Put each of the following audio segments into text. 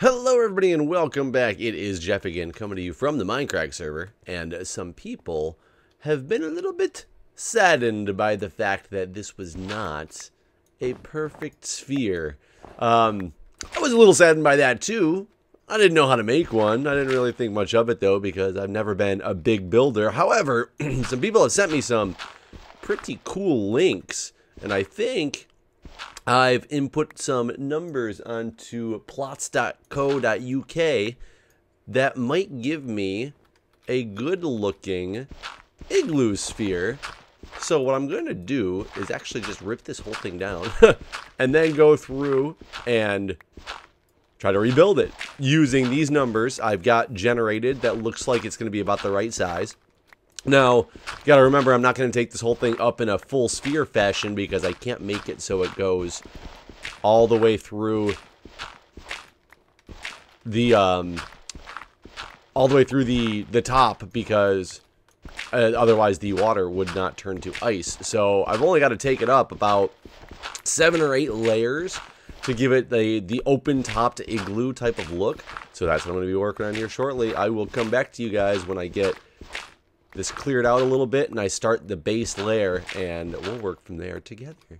Hello everybody and welcome back. It is Jeff again, coming to you from the Mindcrack server, and some people have been a little bit saddened by the fact that this was not a perfect sphere. I was a little saddened by that too. I didn't know how to make one. I didn't really think much of it though, because I've never been a big builder. However, some people have sent me some pretty cool links, and I think I've input some numbers onto plots.co.uk that might give me a good looking igloo sphere. So what I'm going to do is actually just rip this whole thing down and then go through and try to rebuild it using these numbers I've got generated that looks like it's going to be about the right size. Now, you gotta remember, I'm not gonna take this whole thing up in a full sphere fashion because I can't make it so it goes all the way through the the top, because otherwise the water would not turn to ice. So I've only got to take it up about 7 or 8 layers to give it the open topped igloo type of look. So that's what I'm gonna be working on here shortly. I will come back to you guys when I get this cleared out a little bit and I start the base layer, and we'll work from there together.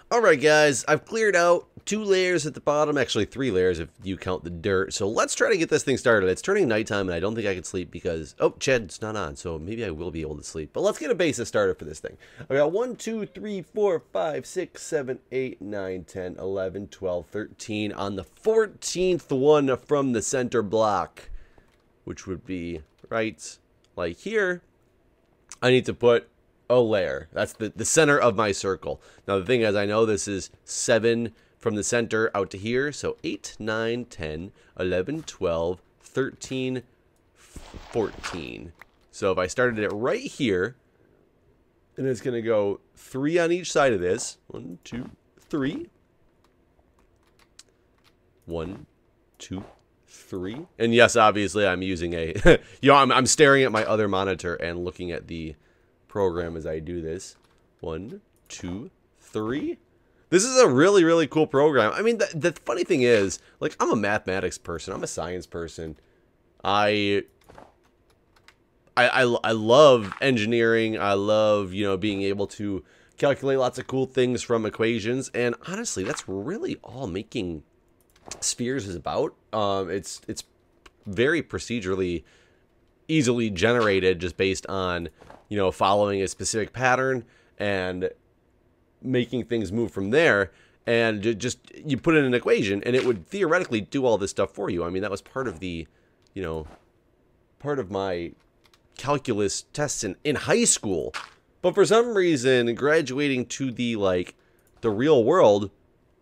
Alright guys, I've cleared out 2 layers at the bottom, actually 3 layers if you count the dirt. So let's try to get this thing started. It's turning nighttime and I don't think I can sleep because, oh, Chad's not on, so maybe I will be able to sleep. But let's get a basis started for this thing. I got 1, 2, 3, 4, 5, 6, 7, 8, 9, 10, 11, 12, 13 on the 14th one from the center block, which would be right like here. I need to put a layer. That's the center of my circle. Now the thing is, I know this is 7 from the center out to here, so 8, 9, 10, 11, 12, 13, 14. So if I started it right here, and it's going to go 3 on each side of this. 1, 2, 3. 1, 2, 3. And yes, obviously I'm using a I'm staring at my other monitor and looking at the program as I do this. 1, 2, 3. This is a really cool program. I mean, the funny thing is, like, I'm a mathematics person, I'm a science person. I love engineering. I love, being able to calculate lots of cool things from equations, and honestly, that's really all making spheres is about. It's very procedurally easily generated, just based on following a specific pattern and making things move from there, and just you put in an equation and it would theoretically do all this stuff for you. I mean, that was part of the part of my calculus tests in high school, but for some reason graduating to the real world,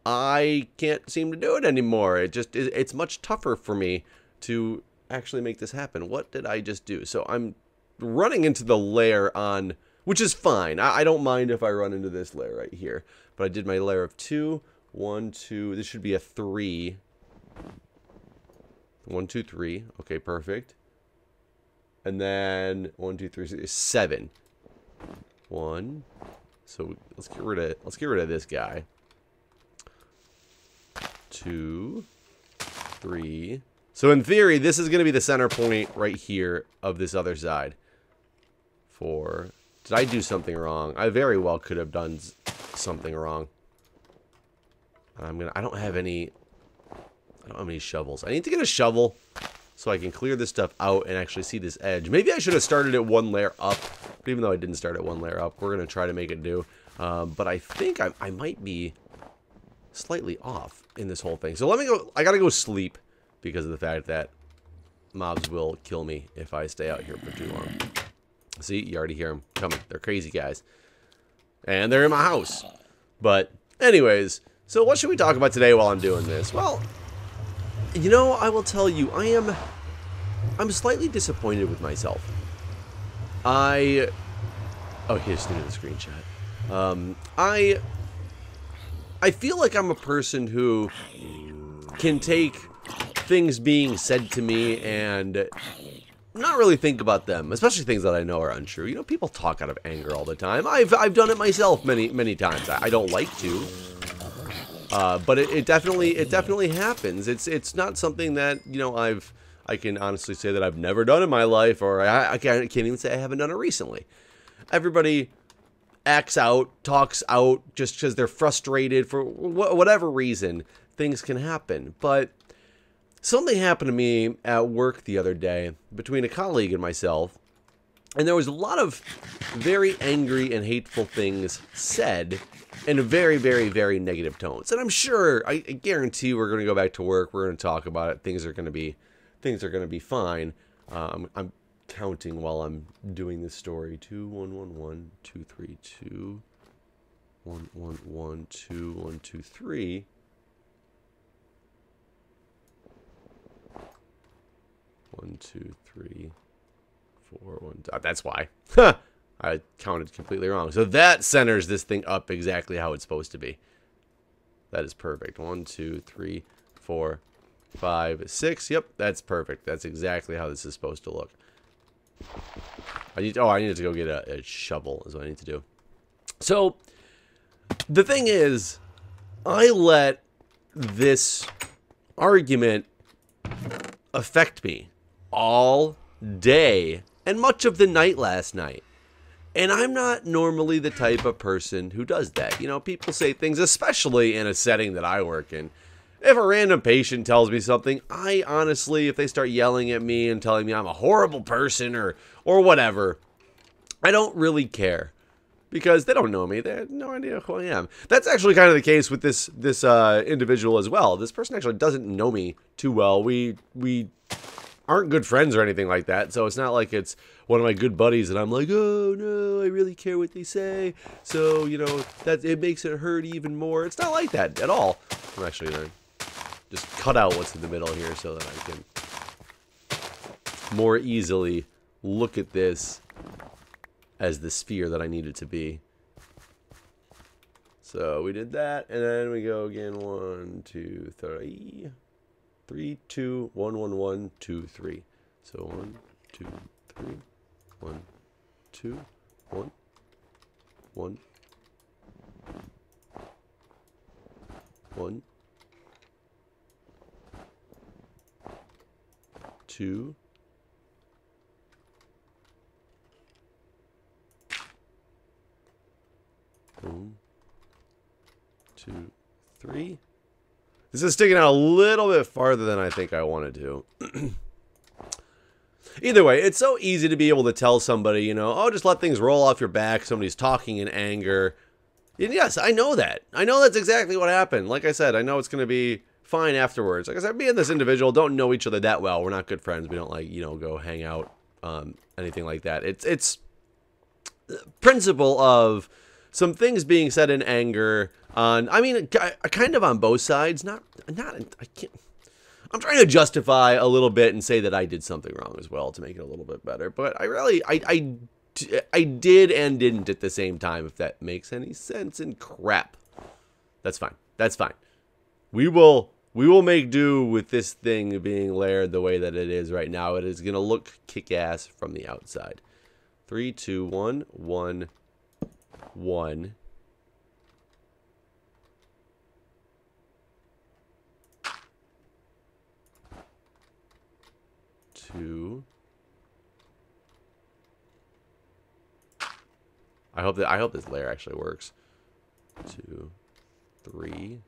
I can't seem to do it anymore. It's much tougher for me to actually make this happen. What did I just do? So I'm running into the layer on, which is fine. I don't mind if I run into this layer right here. But I did my layer of 2. 1, 2. This should be a 3. 1, 2, 3. Okay, perfect. And then 1, 2, 3, 7. 1. So let's get rid of this guy. 2, 3. So in theory, this is going to be the center point right here of this other side. 4. Did I do something wrong? I very well could have done something wrong. I don't have any shovels. I need to get a shovel so I can clear this stuff out and actually see this edge. Maybe I should have started it 1 layer up. But even though I didn't start it 1 layer up, we're going to try to make it do. But I think I might be slightly off in this whole thing. So let me go. I gotta go sleep because of the fact that mobs will kill me if I stay out here for too long. See, you already hear them coming. They're crazy guys, and they're in my house. But anyways, so what should we talk about today while I'm doing this? Well, I will tell you, I'm slightly disappointed with myself. Oh, here's the screenshot. I feel like I'm a person who can take things being said to me and not really think about them, especially things that I know are untrue. People talk out of anger all the time. I've done it myself many times. I don't like to, But it definitely happens. It's not something that, you know, I can honestly say that I've never done in my life, or I can't even say I haven't done it recently. Everybody acts out, talks out, just because they're frustrated for whatever reason. Things can happen. But something happened to me at work the other day between a colleague and myself, and there was a lot of very angry and hateful things said in a very, very, very negative tones. And I'm sure, I guarantee we're going to go back to work, we're going to talk about it, things are going to be fine. I'm counting while I'm doing this story. 2 1 1 1 2 3 2 1 1 1 2 1 2 3. 1 2 3 4 1. That's why. I counted completely wrong. So that centers this thing up exactly how it's supposed to be. That is perfect. 1 2 3 4 5 6. Yep, that's perfect. That's exactly how this is supposed to look. I need to go get a shovel is what I need to do. So the thing is, I let this argument affect me all day and much of the night last night. And I'm not normally the type of person who does that. You know, people say things, especially in a setting that I work in. If a random patient tells me something, I honestly, if they start yelling at me and telling me I'm a horrible person or whatever, I don't really care. Because they don't know me. They have no idea who I am. That's actually kind of the case with this individual as well. This person actually doesn't know me too well. We aren't good friends or anything like that. So it's not like it's one of my good buddies and I'm like, oh no, I really care what they say. So, you know, that it makes it hurt even more. It's not like that at all. I'm actually going to just cut out what's in the middle here so that I can more easily look at this as the sphere that I need it to be. So we did that, and then we go again. 1 2 3 3 2 1 1 1 2 3. So 1 2 3 1 2 1 1 1 2 1 2 3. This is sticking out a little bit farther than I think I wanted to. Either way, it's so easy to be able to tell somebody, you know, oh, just let things roll off your back. Somebody's talking in anger. And yes, I know that. I know that's exactly what happened. Like I said, I know it's going to be fine afterwards. Like I said, me and this individual don't know each other that well. We're not good friends. We don't, like, you know, go hang out, anything like that. It's principle of some things being said in anger on, I mean, kind of on both sides. I can't. I'm trying to justify a little bit and say that I did something wrong as well to make it a little bit better. But I did and didn't at the same time, if that makes any sense. And crap. That's fine. That's fine. We will make do with this thing being layered the way that it is right now. It is going to look kick-ass from the outside. 3, 2, 1, 1, 1. 2. I hope this layer actually works. 2, 3.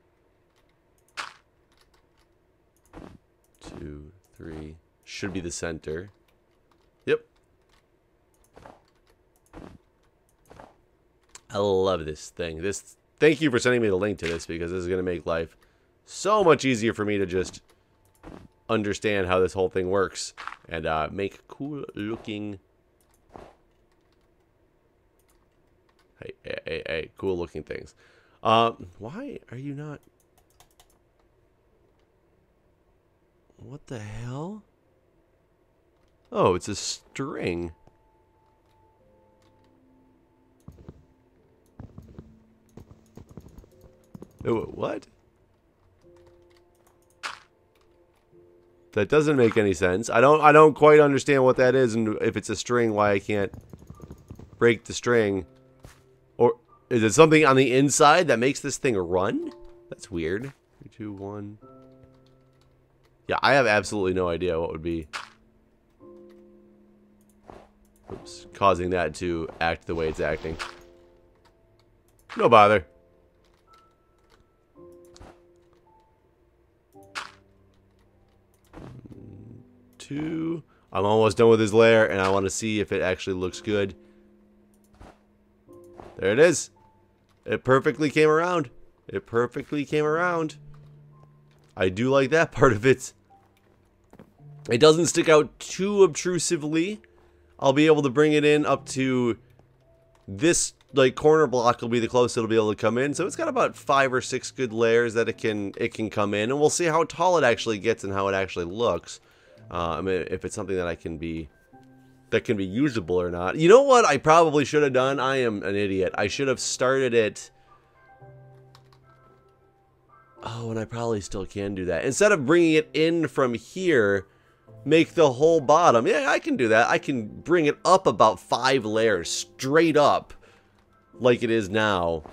2, 3. Should be the center. Yep. I love this thing. Thank you for sending me the link to this, because this is going to make life so much easier for me to just understand how this whole thing works and make cool looking cool looking things. Why are you not? What the hell? Oh, it's a string. What? That doesn't make any sense. I don't quite understand what that is, and if it's a string, why I can't break the string. Or is it something on the inside that makes this thing run? That's weird. 3, 2, 1. Yeah, I have absolutely no idea what would be... Oops. Causing that to act the way it's acting. No bother. 2. I'm almost done with his lair, and I want to see if it actually looks good. There it is. It perfectly came around. It perfectly came around. I do like that part of it. It doesn't stick out too obtrusively. I'll be able to bring it in up to this like corner block will be the closest it'll be able to come in. So it's got about 5 or 6 good layers that it can come in, and we'll see how tall it actually gets and how it actually looks. I mean, if it's something that can be usable or not. You know what I probably should have done? I am an idiot. I should have started it. Oh, and I probably still can do that. Instead of bringing it in from here, make the whole bottom. Yeah, I can do that. I can bring it up about 5 layers straight up like it is now.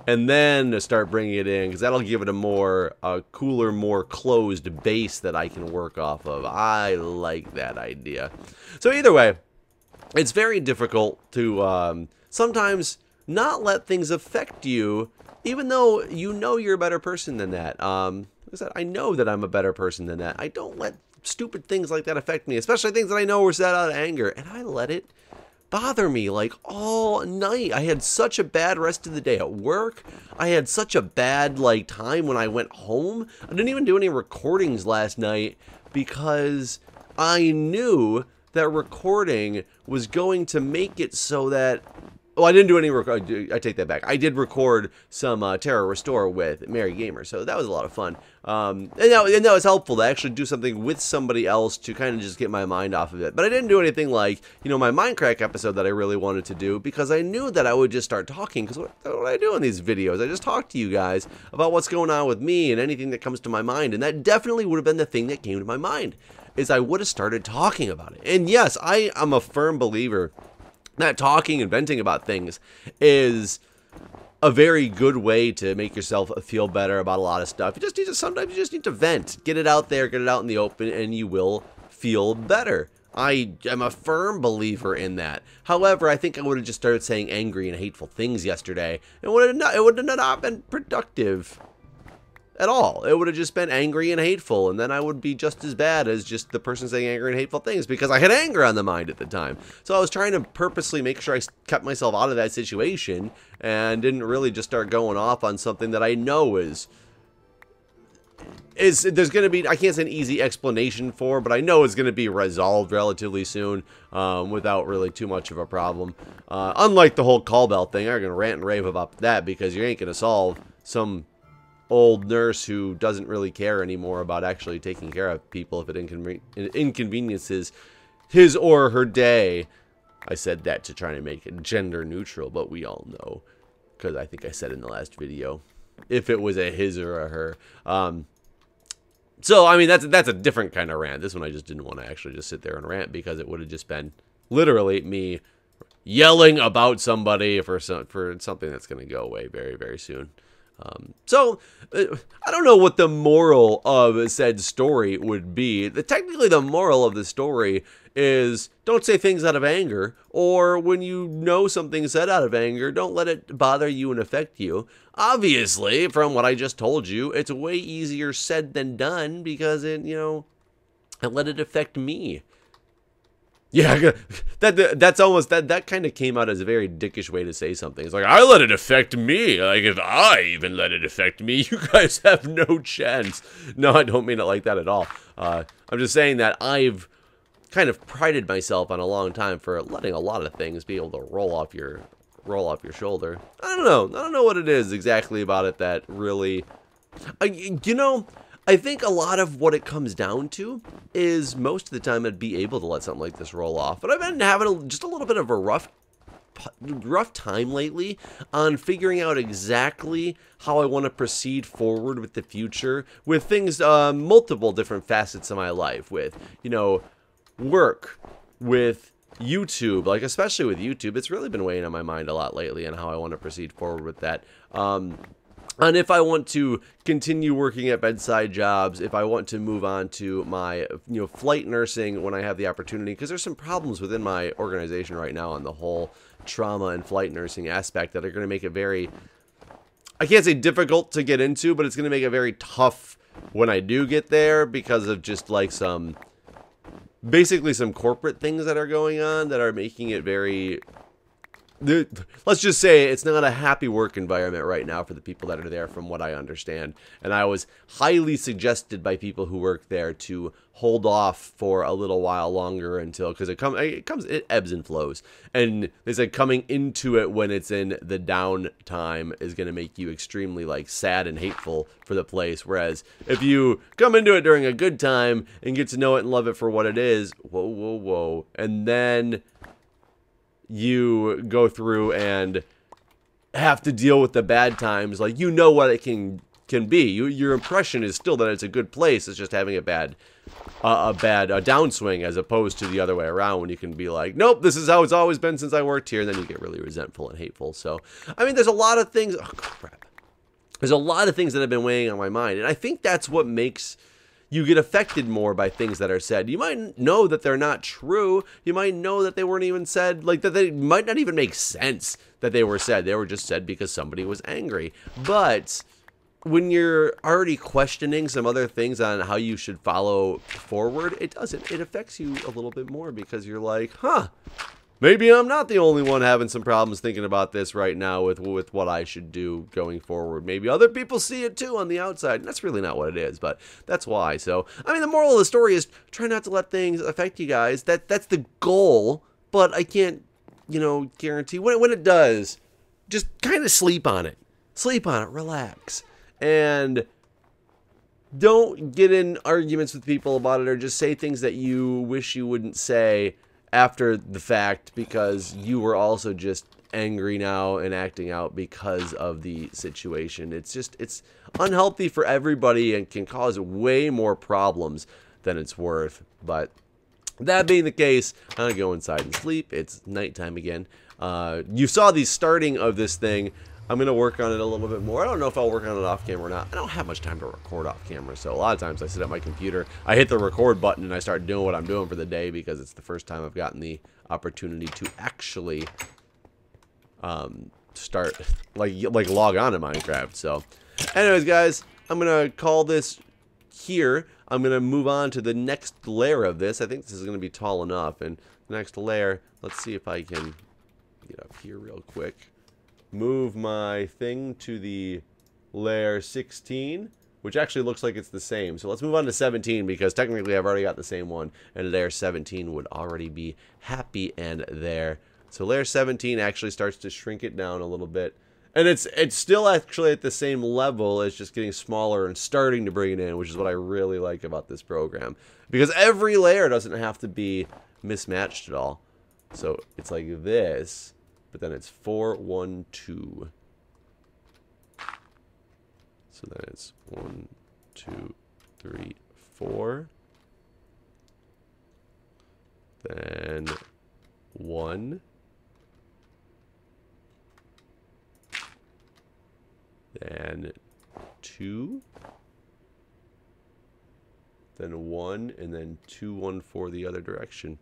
And then to start bringing it in, because that'll give it a cooler, more closed base that I can work off of. I like that idea. So either way, it's very difficult to sometimes not let things affect you, even though you know you're a better person than that. Like I said, I know that I'm a better person than that. I don't let stupid things like that affect me, especially things that I know were said out of anger, and I let it bother me like all night. I had such a bad rest of the day at work. I had such a bad like time when I went home. I didn't even do any recordings last night because I knew that recording was going to make it so that... Oh, I didn't do any I take that back. I did record some Terror Restore with Mary Gamer, so that was a lot of fun. And that was helpful to actually do something with somebody else to kind of just get my mind off of it. But I didn't do anything like, you know, my Mindcrack episode that I really wanted to do, because I knew that I would just start talking. Because what do I do in these videos? I just talk to you guys about what's going on with me and anything that comes to my mind. And that definitely would have been the thing that came to my mind, is I would have started talking about it. And yes, I am a firm believer that talking and venting about things is a very good way to make yourself feel better about a lot of stuff. Sometimes you just need to vent, get it out there, get it out in the open, and you will feel better. I am a firm believer in that. However, I think I would have just started saying angry and hateful things yesterday. It would have not been productive at all. It would have just been angry and hateful, and then I would be just as bad as just the person saying angry and hateful things, because I had anger on the mind at the time. So I was trying to purposely make sure I kept myself out of that situation and didn't really just start going off on something that I know is there's going to be, I can't say an easy explanation for, but I know it's going to be resolved relatively soon without really too much of a problem. Unlike the whole call bell thing, I'm going to rant and rave about that, because you ain't going to solve some old nurse who doesn't really care anymore about actually taking care of people if it inconveniences his or her day. I said that to try to make it gender neutral, but we all know, because I think I said in the last video, if it was a his or a her. So I mean, that's a different kind of rant. This one I just didn't want to actually just sit there and rant, because it would have just been literally me yelling about somebody for something that's going to go away very, very soon. So, I don't know what the moral of said story would be. Technically, the moral of the story is don't say things out of anger, or when you know something said out of anger, don't let it bother you and affect you. Obviously, from what I just told you, it's way easier said than done, because I let it affect me. Yeah, that's almost, that kind of came out as a very dickish way to say something. It's like, I let it affect me. Like, if I even let it affect me, you guys have no chance. No, I don't mean it like that at all. I'm just saying that I've kind of prided myself on a long time for letting a lot of things be able to roll off your shoulder. I don't know what it is exactly about it that really, I think a lot of what it comes down to is most of the time I'd be able to let something like this roll off. But I've been having just a little bit of a rough time lately on figuring out exactly how I want to proceed forward with the future with things, multiple different facets of my life, with, work, with YouTube, like especially with YouTube, it's really been weighing on my mind a lot lately and how I want to proceed forward with that. And if I want to continue working at bedside jobs, if I want to move on to my, flight nursing when I have the opportunity, because there's some problems within my organization right now on the whole trauma and flight nursing aspect that are going to make it very, I can't say difficult to get into, but it's going to make it very tough when I do get there because of just like basically some corporate things that are going on that are making it very, let's just say it's not a happy work environment right now for the people that are there from what I understand. And I was highly suggested by people who work there to hold off for a little while longer until, because it ebbs and flows. And they said coming into it when it's in the downtime is going to make you extremely like sad and hateful for the place. Whereas if you come into it during a good time and get to know it and love it for what it is, whoa, whoa, whoa. And then you go through and have to deal with the bad times, like what it can be. Your impression is still that it's a good place. It's just having a bad downswing, as opposed to the other way around when you can be like, nope, this is how it's always been since I worked here. And then you get really resentful and hateful. So, I mean, there's a lot of things. Oh, crap. There's a lot of things that have been weighing on my mind. And I think that's what makes you get affected more by things that are said. You might know that they're not true. You might know that they weren't even said, like that they might not even make sense that they were said. They were just said because somebody was angry. But when you're already questioning some other things on how you should follow forward, it doesn't. It affects you a little bit more because you're like, huh, maybe I'm not the only one having some problems thinking about this right now with what I should do going forward. Maybe other people see it too on the outside. And that's really not what it is, but that's why. So, I mean, the moral of the story is try not to let things affect you guys. That's the goal, but I can't, guarantee. When it does, just kind of sleep on it. Sleep on it. Relax. And don't get in arguments with people about it or just say things that you wish you wouldn't say after the fact because you were also just angry now and acting out because of the situation. It's unhealthy for everybody and can cause way more problems than it's worth. But that being the case, I'm going to go inside and sleep. It's nighttime again. You saw the starting of this thing. I'm going to work on it a little bit more. I don't know if I'll work on it off camera or not. I don't have much time to record off camera, so a lot of times I sit at my computer, I hit the record button, and I start doing what I'm doing for the day because it's the first time I've gotten the opportunity to actually start, like log on to Minecraft. So, anyways, guys, I'm going to call this here. I'm going to move on to the next layer of this. I think this is going to be tall enough, and the next layer, let's see if I can get up here real quick. Move my thing to the layer 16, which actually looks like it's the same. So let's move on to 17 because technically I've already got the same one, and layer 17 would already be happy and there. So layer 17 actually starts to shrink it down a little bit. And it's still actually at the same level. It's just getting smaller and starting to bring it in, which is what I really like about this program. Because every layer doesn't have to be mismatched at all. So it's like this. But then it's 4, 1, 2. So then it's 1, 2, 3, 4. Then 1. Then 2. Then 1, and then 2, 1, 4 the other direction.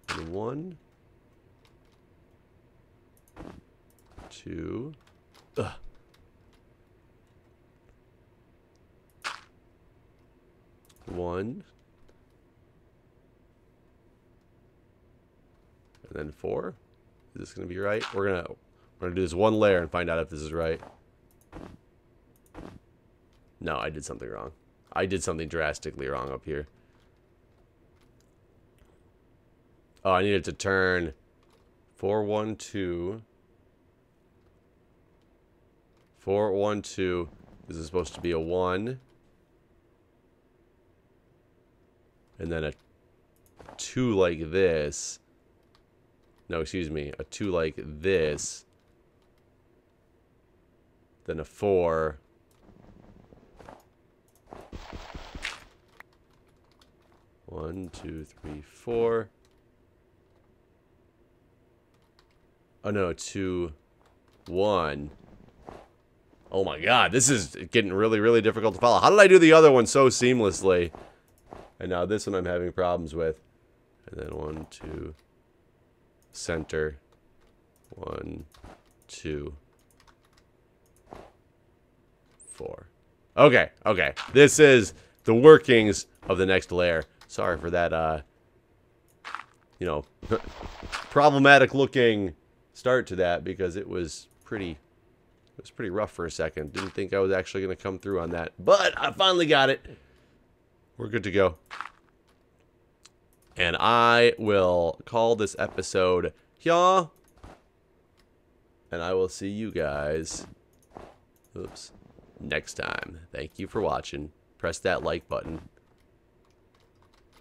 And 1. 2. Ugh. 1. And then 4. Is this going to be right? We're gonna do this one layer and find out if this is right. No, I did something wrong. I did something drastically wrong up here. Oh, I needed to turn 4, 1, 2. 4, 1, 2. This is supposed to be a 1. And then a 2 like this. No, excuse me. A 2 like this. Then a 4. One, 2, 3, 4. Oh, no, 2, 1. Oh my god, this is getting really, really difficult to follow. How did I do the other one so seamlessly? And now this one I'm having problems with. And then 1, 2, center. 1, 2, 4. Okay, okay. This is the workings of the next layer. Sorry for that, you know, problematic looking start to that, because it was pretty rough for a second. Didn't think I was actually going to come through on that, but I finally got it. We're good to go. And I will call this episode here. And I will see you guys, next time. Thank you for watching. Press that like button.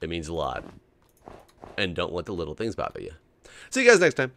It means a lot. And don't let the little things bother you. See you guys next time.